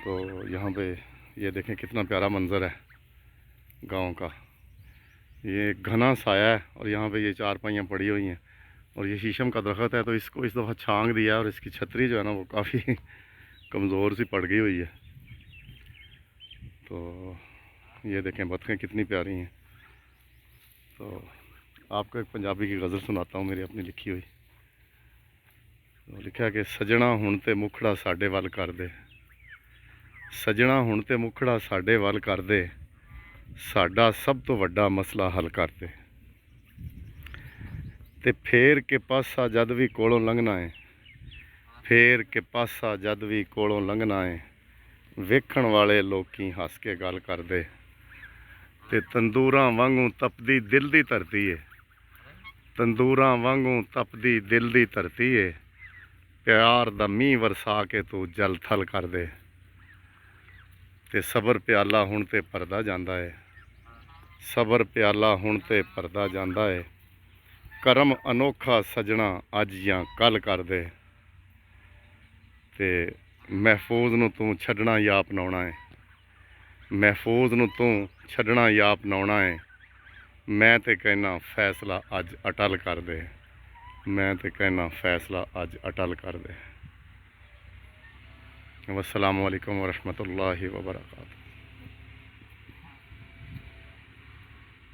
तो यहाँ पे ये देखें कितना प्यारा मंज़र है गांव का। ये घना साया है और यहाँ पे ये चारपाइयाँ पड़ी हुई हैं और ये शीशम का दरख्त है, तो इसको इस दफ़ा छांग दिया है और इसकी छतरी जो है ना वो काफ़ी कमज़ोर सी पड़ गई हुई है। तो ये देखें बतखें कितनी प्यारी हैं। तो आपको एक पंजाबी की गज़ल सुनाता हूँ मेरी अपनी लिखी हुई। तो लिखा कि सजना हुण ते मुखड़ा साडे वल कर दे, सजना हुण ते मुखड़ा साडे वल कर दे, साडा सब तो वड्डा मसला हल कर दे। ते फेर के पासा जद भी कोलों लंघना है, फेर के पासा जद भी कोलों लंघना है, वेखण वाले लोकी हस के गल कर दे। ते तंदूरां वांगू तपदी दिल दी धरती है, तंदूरां वांगू तपदी दिल दी धरती है, प्यार दा मींह वरसा के तू जल थल कर दे। ते सबर प्याला हुण ते भरदा जांदा है, सबर प्याला हुण ते भरदा जांदा है, करम अनोखा सजना अज या कल कर दे। ते महफूज नूं तू छड्डना या अपनाउणा है, महफूज नूं तू छड्डना या अपनाउणा है, मैं ते कहना फैसला अज अटल कर दे, मैं ते कहना फैसला अज अटल कर दे। वस्सलामु अलैकुम वरहमतुल्लाहि वबरकातुहू।